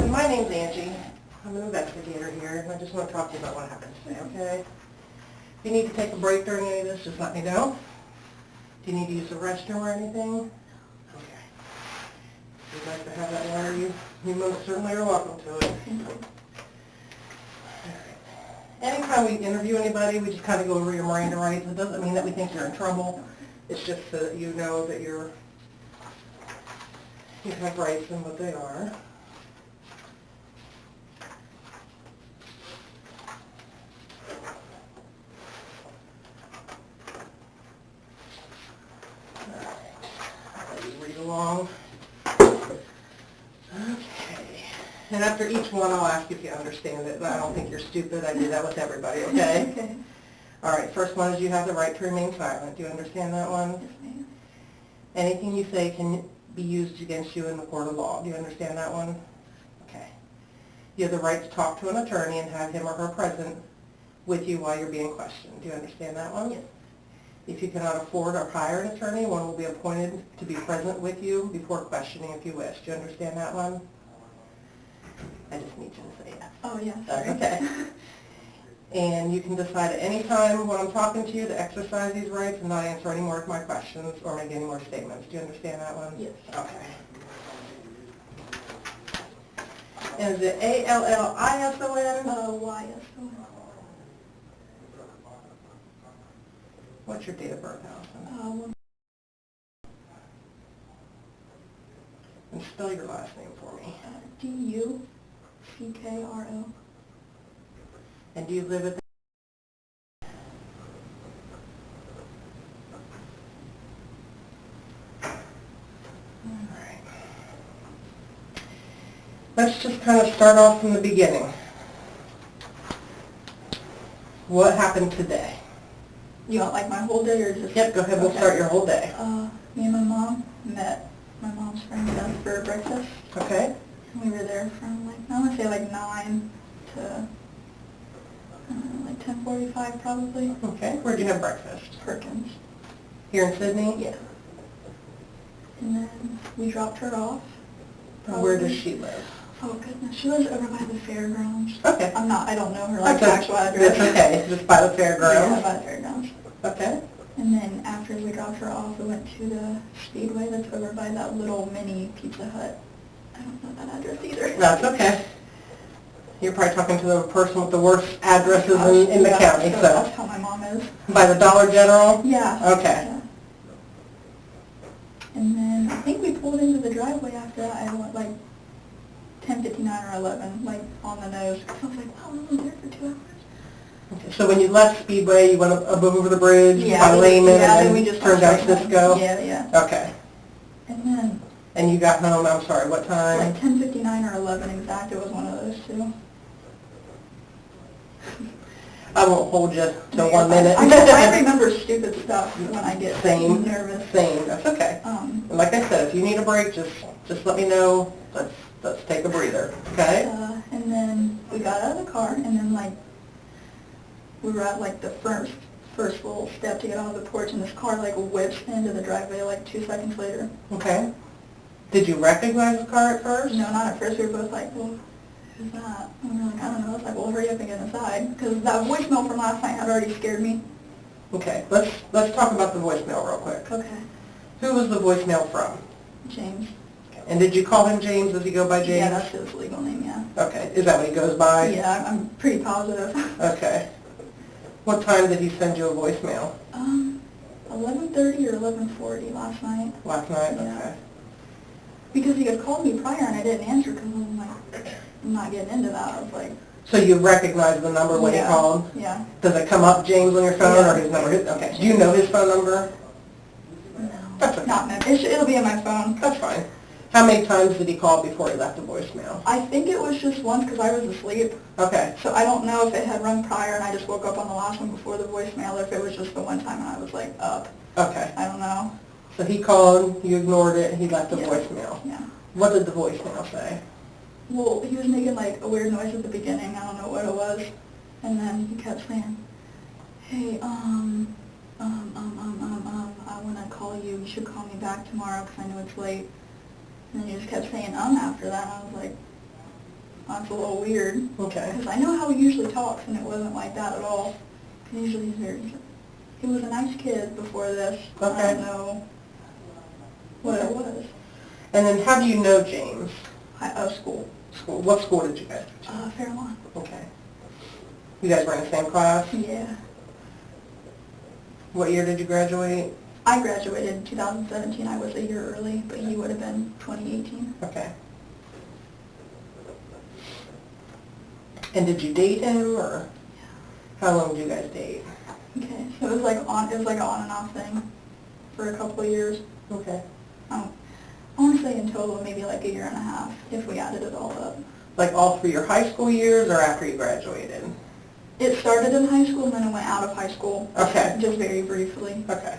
Allyson, my name's Angie. I'm an investigator here, and I just want to talk to you about what happened today, okay? If you need to take a break during any of this, just let me know. Do you need to use the restroom or anything? Okay. If you'd like to have that water, you most certainly are welcome to it. Anytime we interview anybody, we just kind of go over your Miranda rights. It doesn't mean that we think you're in trouble. It's just so that you know that you have rights and what they are. Along. Okay. And after each one, I'll ask you if you understand it, but I don't think you're stupid. I do that with everybody, okay? Okay. All right, first one is you have the right to remain silent. Do you understand that one? Yes, ma'am. Anything you say can be used against you in the court of law. Do you understand that one? Okay. You have the right to talk to an attorney and have him or her present with you while you're being questioned. Do you understand that one? Yes. If you cannot afford or hire an attorney, one will be appointed to be present with you before questioning if you wish. Do you understand that one? I just need you to say yes. Oh, yeah, That's sorry. okay. And you can decide at any time when I'm talking to you to exercise these rights and not answer any more of my questions or make any more statements. Do you understand that one? Yes. Okay. And is it A-L-L-I-S-O-N? Y-S-O-N. What's your date of birth, Allyson? And spell your last name for me. D-U-C-K-R-O. And do you live at the... Alright. Let's just kind of start off from the beginning. What happened today? You want like my whole day or just... Yep, go ahead, we'll start your whole day. Me and my mom met my mom's friend Beth for breakfast. Okay. And we were there from like, I want to say like 9 to like 10:45 probably. Okay, where'd you have breakfast? Perkins. Here in Sidney? Yeah. And then we dropped her off. And where does she live? Oh goodness, she lives over by the fairgrounds. Okay. I don't know her like That's actual address. That's okay, just by the fairgrounds? Yeah, by the fairgrounds. Okay. And then after we dropped her off, we went to the Speedway that's over by that little mini Pizza Hut. I don't know that address either. That's okay. You're probably talking to the person with the worst addresses in the county, so. That's how my mom is. By the Dollar General? Yeah. Okay. Yeah. And then I think we pulled into the driveway after that. I went like 10:59 or 11, like on the nose. I was like, wow, we were there for 2 hours. Okay, so when you left Speedway, you went up over the bridge Yeah, by Lehman yeah, and then we then just turned down went home. Cisco? Yeah, yeah. Okay. And then And you got home, I'm sorry, what time? like 10:59 or 11 exact. It was one of those two. I won't hold you till No, 1 minute. I remember stupid stuff when I get Same. nervous. Same, that's okay. And like I said, if you need a break, just let me know. Let's take a breather, okay? And then we got out of the car, and then like we were at like the first little step to get out of the porch, and this car like whips into the driveway like 2 seconds later. Okay. Did you recognize the car at first? No, not at first. We were both like, well, who's that? And we were like, I don't know. It's like, well, hurry up and get inside, because that voicemail from last night had already scared me. Okay, let's talk about the voicemail real quick. Okay. Who was the voicemail from? James. And did you call him James? Does he go by James? Yeah, that's his legal name, yeah. Okay, is that what he goes by? Yeah, I'm pretty positive. Okay. What time did he send you a voicemail? 11:30 or 11:40 last night. Last night? Yeah. Okay. Because he had called me prior and I didn't answer because I'm like, I'm not getting into that. I was like... So you recognize the number when he called? Yeah. Does it come up James on your phone Yeah. or his number? Okay. Do you know his phone number? No. That's okay. Not meant. It'll be in my phone. That's fine. How many times did he call before he left a voicemail? I think it was just once because I was asleep. Okay. So I don't know if it had rung prior and I just woke up on the last one before the voicemail, or if it was just the one time and I was like up. Okay. I don't know. So he called, you ignored it, and he left a Yeah. voicemail. Yeah. What did the voicemail say? Well, he was making like a weird noise at the beginning. I don't know what it was. And then he kept saying, hey, I want to call you. You should call me back tomorrow because I know it's late. And then he just kept saying after that. And I was like, that's a little weird. Okay. Because I know how he usually talks, and it wasn't like that at all. Usually he's very, he was a nice kid before this. Okay. I don't know what it was. And then how do you know James? School. School. What school did you guys go to? Fairlawn. Okay. You guys were in the same class? Yeah. What year did you graduate? I graduated in 2017. I was a year early, but he would have been 2018. Okay. And did you date him, or how long did you guys date? Okay, so it was like an on and off thing for a couple of years. Okay. I want to say in total maybe like a year and a half if we added it all up. Like all through your high school years, or after you graduated? It started in high school and then it went out of high school. Okay. Just very briefly. Okay.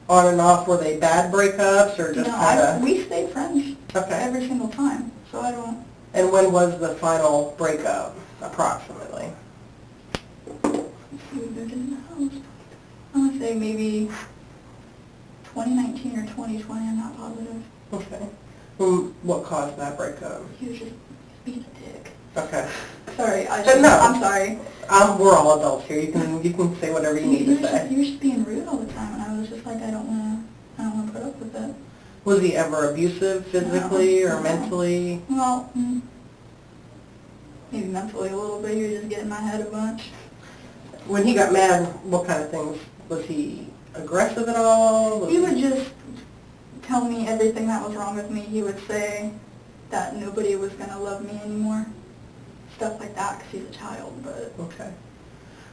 On and off, were they bad breakups, or just No, kind of? we stayed friends. Okay. Every single time, so I don't. And when was the final breakup, approximately? We moved in the house. I want to say maybe 2019 or 2020. I'm not positive. Okay. What caused that breakup? He was just being a dick. Okay. Sorry, No. I'm sorry. We're all adults here. You can say whatever you need to say. He was just being rude all the time, and I was just like, I don't want to put up with it. Was he ever abusive physically or No. mentally? Well, maybe mentally a little bit. He was just getting in my head a bunch. When he got mad, what kind of things? Was he aggressive at all? He would just tell me everything that was wrong with me. He would say that nobody was going to love me anymore. Stuff like that, because he's a child, but... Okay.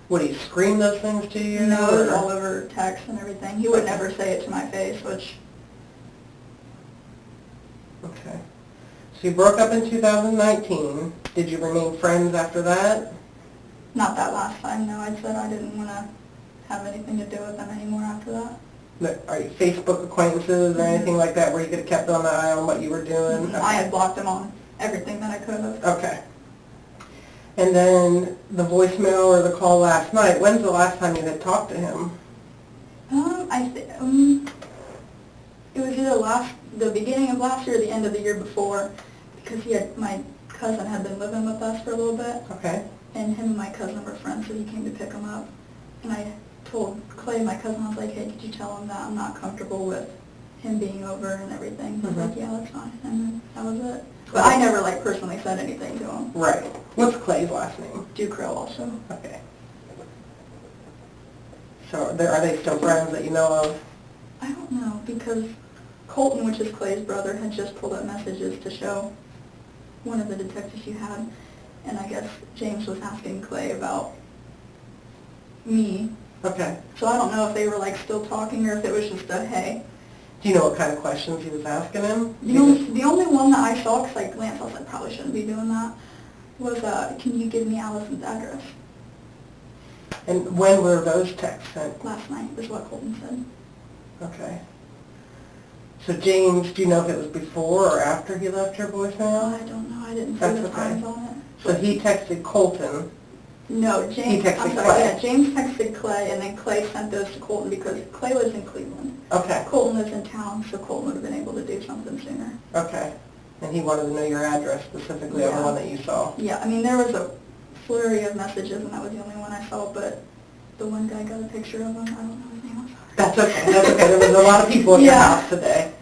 Would he scream those things to you? No, it was all over text and everything. He would never say it to my face, which... Okay. So you broke up in 2019. Did you remain friends after that? Not that last time, no. I said I didn't want to have anything to do with them anymore after that. Are you Facebook acquaintances or anything like that where you could have kept on the eye on what you were doing? Okay. I had blocked him on everything that I could have. Okay. And then the voicemail or the call last night, when's the last time you had talked to him? It was either the beginning of last year or the end of the year before, because my cousin had been living with us for a little bit. Okay. And him and my cousin were friends, so he came to pick him up. And I told Clay, my cousin, I was like, hey, did you tell him that I'm not comfortable with him being over and everything? He was like, yeah, that's fine. And then that was it. But I never, personally said anything to him. Right. What's Clay's last name? Duckro also. Okay. So are they still friends that you know of? I don't know, because Colton, which is Clay's brother, had just pulled up messages to show one of the detectives you had. And I guess James was asking Clay about me. Okay. So I don't know if they were still talking or if it was just a hey. Do you know what kind of questions he was asking him? The only one that I saw, because I glanced, I was like, probably shouldn't be doing that, was, can you give me Allyson's address? And when were those texts sent? Last night is what Colton said. Okay. So James, do you know if it was before or after he left your voicemail? I don't know. I didn't see That's the okay. times on it. So he texted Colton. No, James. He texted I'm sorry, Clay. Yeah, James texted Clay, and then Clay sent those to Colton because Clay lives in Cleveland. Okay. Colton lives in town, so Colton would have been able to do something sooner. Okay. And he wanted to know your address specifically on the one that you saw. Yeah, I mean, there was a flurry of messages, and that was the only one I saw, but the one guy got a picture of him. I don't know his name. I'm sorry. That's okay. That's okay. There was a lot of people in your Yeah. house today.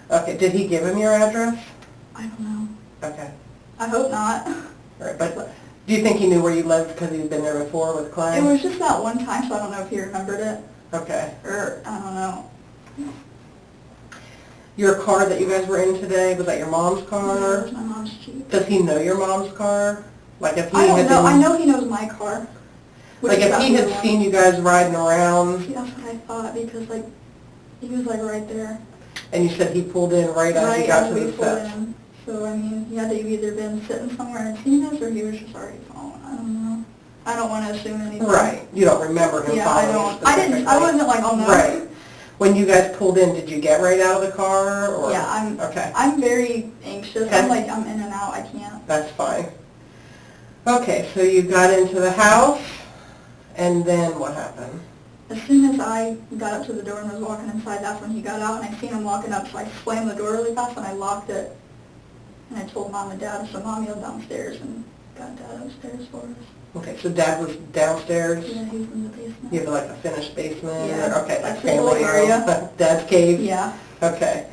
Okay. Did he give him your address? I don't know. Okay. I hope not. All right. But do you think he knew where you lived because he'd been there before with Clay? It was just that one time, so I don't know if he remembered it. Okay. Or, I don't know. Your car that you guys were in today, was that your mom's It car? was my mom's Jeep. Does he know your mom's car? Like if he I don't had know. been, I know he knows my car. like if he had seen you guys riding around See, that's what I thought, because, he was, right there. and you said he pulled in right as you got as to we the pulled steps. in. So, I mean, he had to have either been sitting somewhere and seen us, or he was just already following. I don't know. I don't want to assume anything. Right. You don't remember him Yeah, I following don't. you specifically. I wasn't oh no. Right. When you guys pulled in, did you get right out of the car? Or? Yeah, Okay. I'm very anxious. Okay. I'm in and out. I can't. That's fine. Okay, so you got into the house, and then what happened? as soon as I got up to the door and was walking inside, that's when he got out, and I seen him walking up, so I slammed the door really fast and I locked it. And I told Mom and Dad, so Mom yelled downstairs and got Dad upstairs for us. Okay, so Dad was downstairs? Yeah, he was in the basement. You have like a finished basement? Yeah. Okay, like That's the family little area. room? Dad's cave? Yeah. Okay.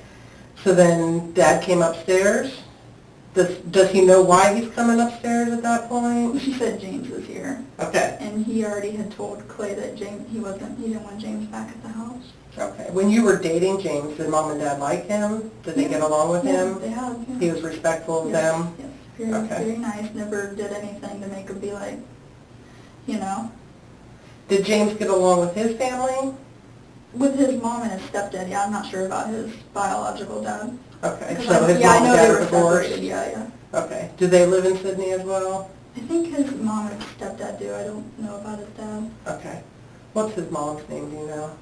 So then Dad came upstairs? Does he know why he's coming upstairs at that point? She said James was here. Okay. And he already had told Clay that he didn't want James back at the house. Okay. When you were dating James, did Mom and Dad like him? Did they get along with him? They had, yeah. He was respectful of them? Yes, very nice. Never did anything to make him be like, you know. Did James get along with his family? With his mom and his stepdad, yeah. I'm not sure about his biological dad. Okay, so his I mom and know dad they are were divorced? separated, yeah. Okay. Do they live in Sidney as well? I think his mom and his stepdad do. I don't know about his dad. Okay. What's his mom's name, do you know?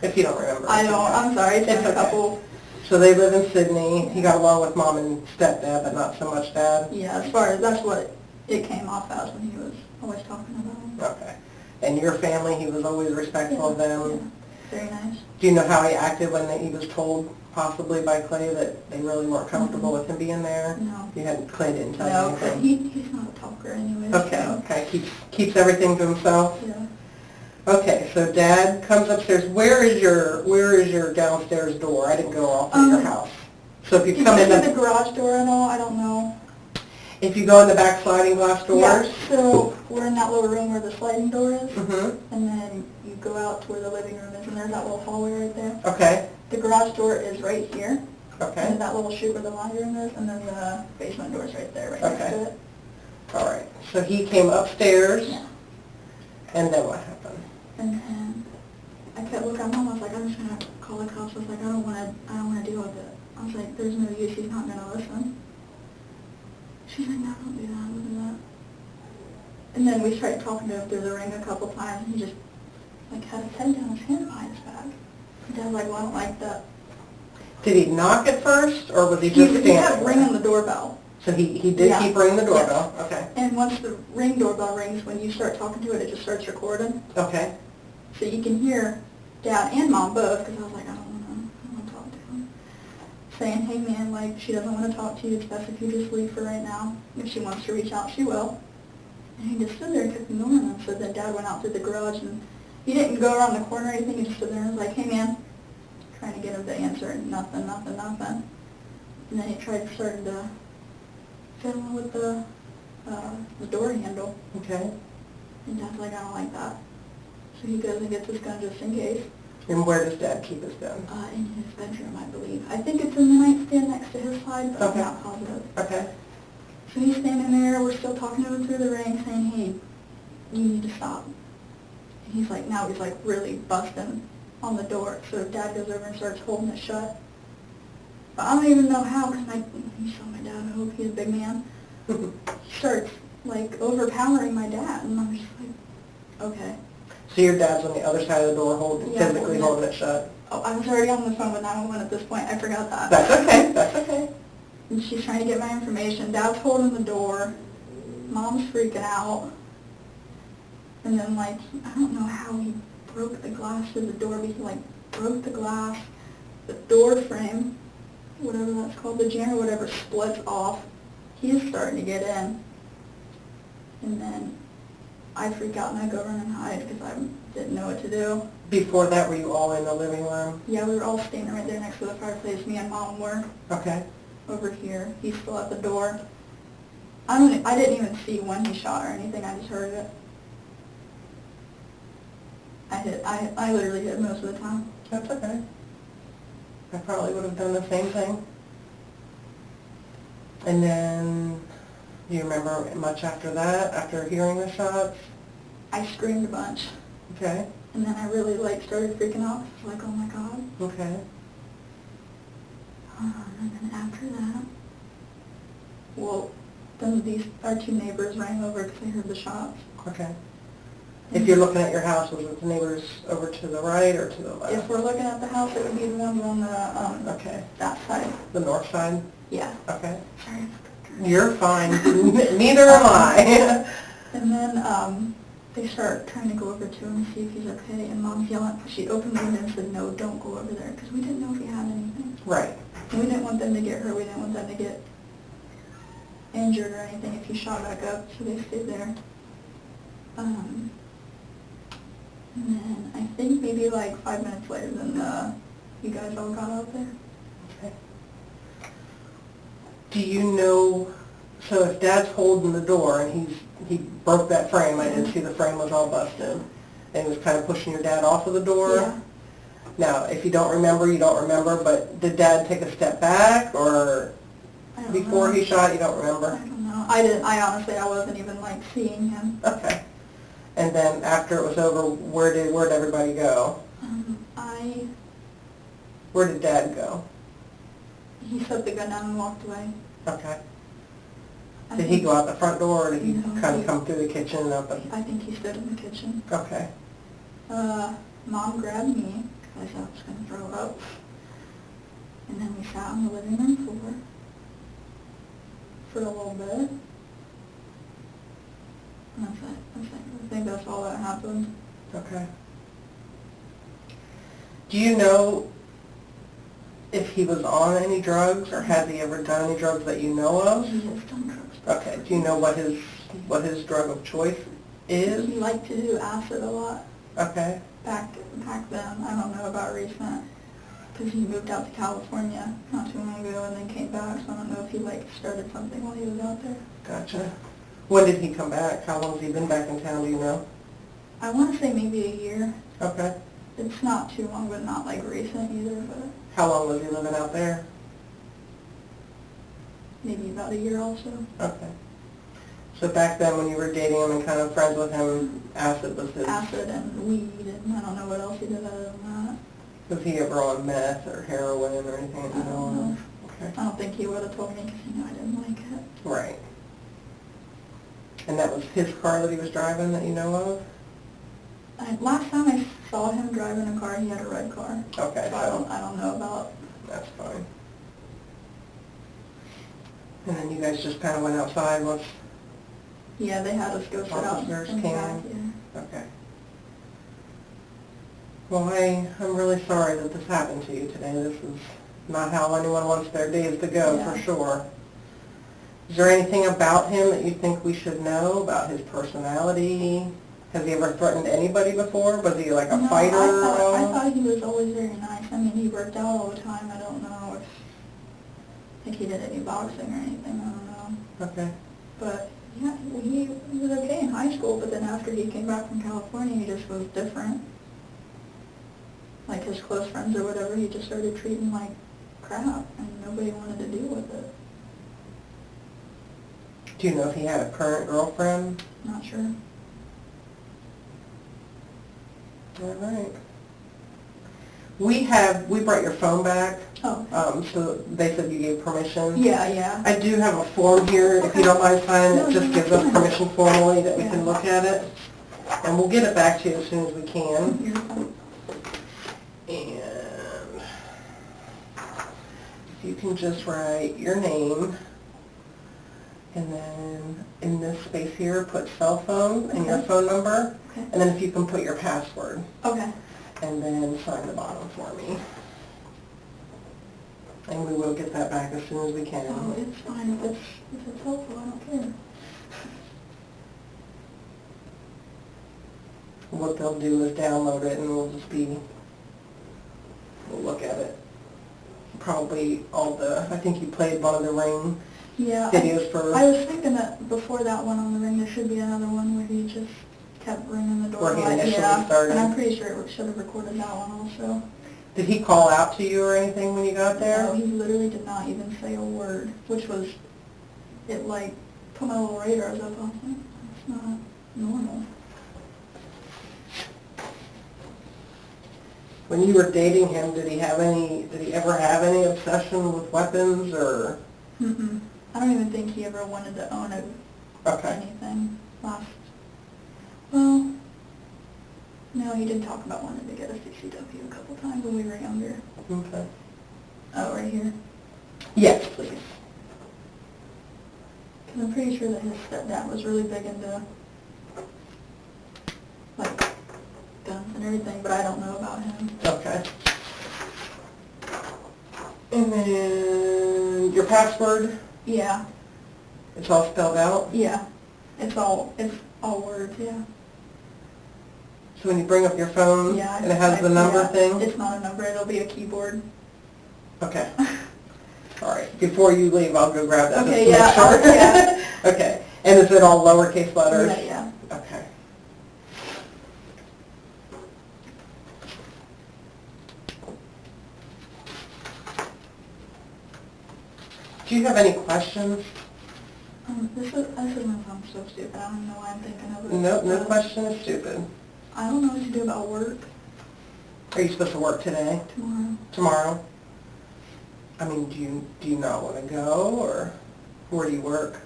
If you don't remember. I don't. I'm sorry. It's been a couple. So they live in Sidney. He got along with Mom and stepdad, but not so much Dad? Yeah, as far as that's what it came off as when he was always talking about him. Okay. And your family, he was always respectful of them? Yeah, very nice. Do you know how he acted when he was told, possibly by Clay, that they really weren't comfortable with him being there? No. Clay didn't tell No, you but anything? he's not a talker anyway. Okay, So. okay. Keeps everything to himself? Yeah. Okay, so Dad comes upstairs. Where is your downstairs door? I didn't go all through your house. So if you come in the garage door and all, I don't know. If you go in the back sliding glass doors? Yeah, so we're in that little room where the sliding door is, Mm-hmm. and then you go out to where the living room is, and there's that little hallway right there. Okay. The garage door is right here, Okay. and that little chute where the laundry room is, and then the basement door is right there, right next to it. All right. So he came upstairs, Yeah. and then what happened? And then I kept looking at Mom. I was like, I'm just gonna call the cops. I was like, I don't want to deal with it. I was like, there's no use. He's not gonna listen. She's like, no, don't do that. Don't do that. And then we tried talking to him through the ring a couple times, and he just like had his head down, his hand behind his back. And Dad's like, well, I don't like that. Did he knock at first, or was he just standing He kept there? ringing the doorbell. So he did keep ringing the doorbell? Yes. Okay. And once the ring doorbell rings, when you start talking to it, it just starts recording. Okay. So you can hear Dad and Mom both, because I was like, I don't want to talk to him. Saying, hey man, like, she doesn't want to talk to you, it's best if you just leave for right now. If she wants to reach out, she will. And he just stood there and kept ignoring him. So then Dad went out through the garage, and he didn't go around the corner or anything, he just stood there and was like, hey man, trying to get him to answer, and nothing. And then he started to fiddle with the door handle. Okay. And Dad's like, I don't like that. So he goes and gets his gun just in case. And where does Dad keep his gun? In his bedroom, I believe. I think it's in the nightstand next to his side, but Okay. I'm not positive. Okay. So he's standing there, we're still talking to him through the ring, saying, hey, you need to stop. And he's like, now he's like really busting on the door. So Dad goes over and starts holding it shut. But I don't even know how, because you saw my dad, I hope he's a big man. He starts like overpowering my dad, and I'm just like, okay. So your dad's on the other side of the door, physically holding holding it shut? Oh, I was already on the phone with 911 at this point. I forgot that. That's okay. That's okay. And she's trying to get my information. Dad's holding the door. Mom's freaking out. And then, like, I don't know how he broke the glass of the door, but he, like, broke the glass. The door frame, whatever that's called, the jamb or whatever, splits off. He's starting to get in. And then I freak out and I go run and hide because I didn't know what to do. Before that, were you all in the living room? Yeah, we were all standing right there next to the fireplace. Me and Mom were. Okay. Over here. He's still at the door. I didn't even see when he shot or anything. I just heard it. I literally hit most of the time. That's okay. I probably would have done the same thing. And then, do you remember much after that, after hearing the shots? I screamed a bunch. Okay. And then I really, like, started freaking out. I was like, oh my God. Okay. And then after that, well, then our two neighbors rang over because they heard the shots. Okay. If you're looking at your house, was it the neighbors over to the right or to the left? If we're looking at the house, it would be the ones on the, okay. that side. The north side? Yeah. Okay. Sorry. You're fine. Neither am I. And then, they start trying to go over to him and see if he's okay, and Mom's yelling. She opened the window and said, no, don't go over there, because we didn't know if he had anything. Right. And we didn't want them to get hurt. We didn't want them to get injured or anything if he shot back up, so they stayed there. And then I think maybe like 5 minutes later, then you guys all got out there. Okay. Do you know, so if Dad's holding the door and he broke that frame, I did see the frame was all busted, and he was kind of pushing your dad off of the door? Yeah. Now, if you don't remember, you don't remember, but did Dad take a step back, or before he shot, you don't remember? I don't know. I honestly, I wasn't even like seeing him. Okay. And then after it was over, where did everybody go? Where did Dad go? He set the gun down and walked away. Okay. Did he go out the front door, or did he No, kind of come through the kitchen and up? I think he stood in the kitchen. Okay. Mom grabbed me because I was going to throw up. And then we sat on the living room floor for a little bit. And that's it. I think that's all that happened. Okay. Do you know if he was on any drugs, or has he ever done any drugs that you know of? He has done drugs. Okay. Do you know what his drug of choice is? He liked to do acid a lot. Okay. Back then. I don't know about recent, because he moved out to California not too long ago and then came back, so I don't know if he like started something while he was out there. Gotcha. When did he come back? How long has he been back in town, do you know? I want to say maybe a year. Okay. It's not too long, but not like recent either, but How long was he living out there? maybe about a year also. Okay. So back then when you were dating him and kind of friends with him, acid was his... Acid and weed, and I don't know what else he did other than that. Was he ever on meth or heroin or anything that you know of? Okay. I don't think he would have told me because he knew I didn't like it. Right. And that was his car that he was driving that you know of? Last time I saw him driving a car, he had a red car. Okay. So I don't know about... That's fine. And then you guys just kind of went outside once... Yeah, they had us go sit out Officers in the back, came. yeah. Okay. Well, I'm really sorry that this happened to you today. This is not how anyone wants their days to go, Yeah. for sure. Is there anything about him that you think we should know, about his personality? Has he ever threatened anybody before? Was he like a No, fighter? I thought he was always very nice. I mean, he worked out all the time. I don't know if he did any boxing or anything. I don't know. Okay. But yeah, he was okay in high school, but then after he came back from California, he just was different. Like his close friends or whatever, he just started treating like crap, and nobody wanted to deal with it. Do you know if he had a current girlfriend? Not sure. All right. We brought your phone back. Oh. So they said you gave permission. Yeah, yeah. I do have a form here, if you don't mind signing. It just gives us permission formally that we Yeah. can look at it. And we'll get it back to you as soon as we can. You're fine. And if you can just write your name, and then in this space here, put cell phone and your Okay. phone number, Okay. and then if you can put your password, Okay. and then sign the bottom for me. And we will get that back as soon as we can. Oh, it's fine. If it's helpful, I don't care. What they'll do is download it, and we'll look at it. Probably I think you played one of the Ring Yeah. videos for... I was thinking that before that one on the Ring, there should be another one where he just kept ringing the door. Where he like, initially yeah, started. and I'm pretty sure it should have recorded that one also. Did he call out to you or anything when you got there? No, he literally did not even say a word, which was, it like, put my little radars up on him. It's not normal. When you were dating him, did he ever have any obsession with weapons, or? Mm-mm. I don't even think he ever wanted to own anything. Well, no, he did talk about wanting to get a CCW a couple times when we were younger. Okay. Oh, right here. Yes, please. Because I'm pretty sure that his stepdad was really big into everything, but I don't know about him. Okay. And then your password, Yeah, it's all spelled out? yeah. It's all words, yeah. So when you bring up your phone, Yeah. and it has the number yeah, thing? It's not a number, it'll be a keyboard. Okay. All right. Before you leave, I'll go grab that. Okay, just to make sure. yeah. Okay. And is it all lowercase letters? Yeah. Okay. Do you have any questions? This is gonna sound so stupid. I don't even know why I'm thinking of it. No question is stupid. I don't know what to do about work Are you supposed to work today? tomorrow. Tomorrow? I mean, do you not want to go, or where do you work?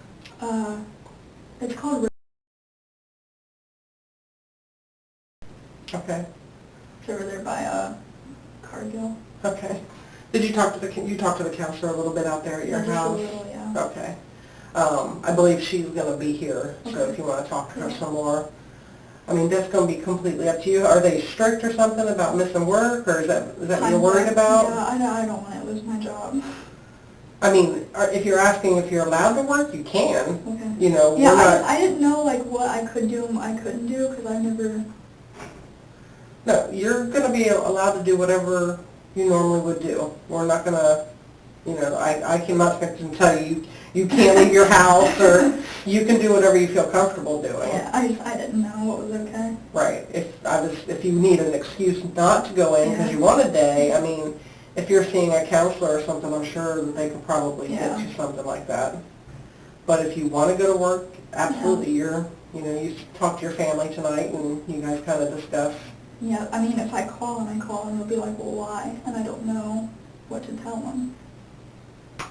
It's called Okay. It's over there by Cargill. Okay. Did you talk to the counselor a little bit out there at your Just a house? little, yeah. Okay. I believe she's going to be here, so Okay. if you want to talk to her Yeah. some more. I mean, that's going to be completely up to you. Are they strict or something about missing work, or is that what you're worried about? Yeah, I don't want to lose my job. I mean, if you're asking if you're allowed to work, you can. Okay. You know, Yeah, we're not... I didn't know like what I could do and what I couldn't do because I never... No, you're going to be allowed to do whatever you normally would do. We're not going to, you know, I cannot expect to tell you you can't leave your house, or you can do whatever you feel comfortable doing. Yeah, I didn't know what was okay. Right. If you need an excuse not to go in because you want a day, I mean, if you're seeing a counselor or something, I'm sure that they could probably get you something like that. But if you want to go to work, absolutely, you talk to your family tonight and you guys kind of discuss. Yeah, I mean, if I call and they'll be like, well, why? And I don't know what to tell them.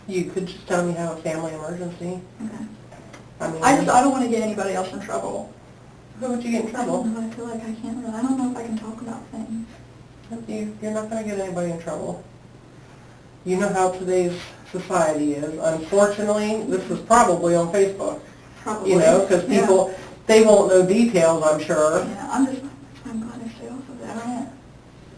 You could just tell them you have a family emergency. Okay. I mean, I don't want to get anybody else in trouble. Who would you get in trouble? I don't know, I feel like I can't really, I don't know if I can talk about things. You're not going to get anybody in trouble. You know how today's society is. Unfortunately, this is probably on Facebook. Probably. You know, because people, they won't know details, I'm sure. Yeah, I'm glad to stay off of it. I don't.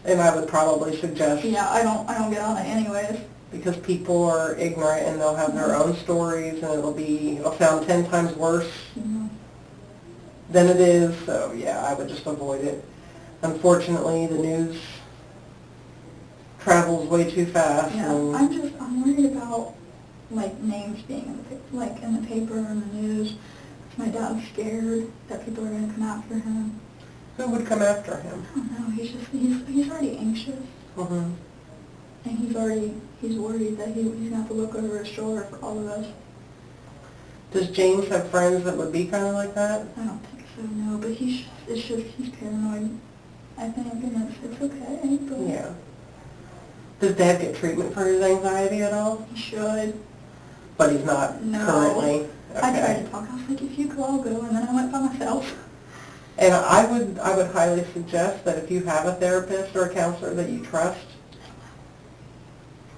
And I would probably suggest... Yeah, I don't get on it anyways. Because people are ignorant and they'll have their own stories and it'll sound 10 times worse than it is. So yeah, I would just avoid it. Unfortunately, the news travels way too fast. Yeah, I'm worried about like names being in the paper and the news. My dad's scared that people are going to come after him. Who would come after him? I don't know. He's already anxious. Mm-hmm. And he's worried that he's going to have to look over his shoulder for all of us. Does James have friends that would be kind of like that? I don't think so, no, but he's paranoid, I think, and it's okay, but... Yeah. Does Dad get treatment for his anxiety at all? He should. But he's not currently? Okay. I tried to talk, I was like, if you go, I'll go, and then I went by myself. And I would highly suggest that if you have a therapist or a counselor that you trust,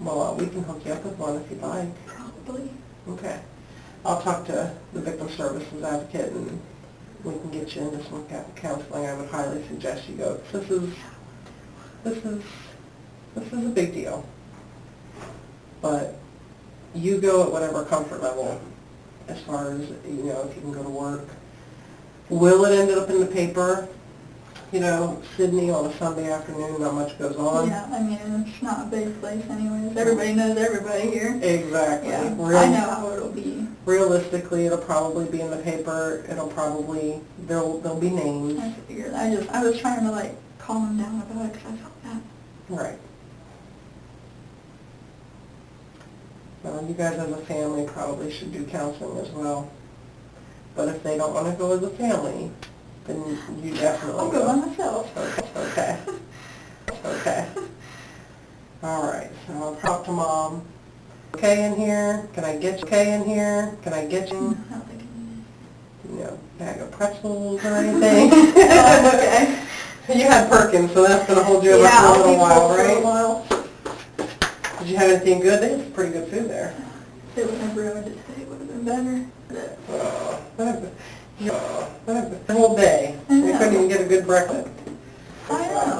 well, we can hook you up with one if you'd like. Probably. Okay. I'll talk to the Victim Services Advocate and we can get you into some counseling. I would highly suggest you go. This is a big deal. But you go at whatever comfort level as far as, if you can go to work. Will it end up in the paper? Sidney on a Sunday afternoon, not much goes on. Yeah, I mean, it's not a big place anyways. Everybody knows everybody here. Exactly. Yeah, I know how it'll be. Realistically, it'll probably be in the paper. There'll be names. I figured. I was trying to, calm him down about it because I felt bad. Right. Well, you guys as a family probably should do counseling as well. But if they don't want to go as a family, then you definitely I'll go by myself. Okay. Okay. All right. So I'll talk to Mom. Okay in here? Can I get you? Okay in here? Can I get you? I don't think I need it. Bag of pretzels or anything? Okay. You had Perkins, so that's going to hold you over for a little while, right? Did you have anything good? They had pretty good food there. If it would have ruined it today, it would have been better. The whole day. We couldn't even get a good breakfast. I know.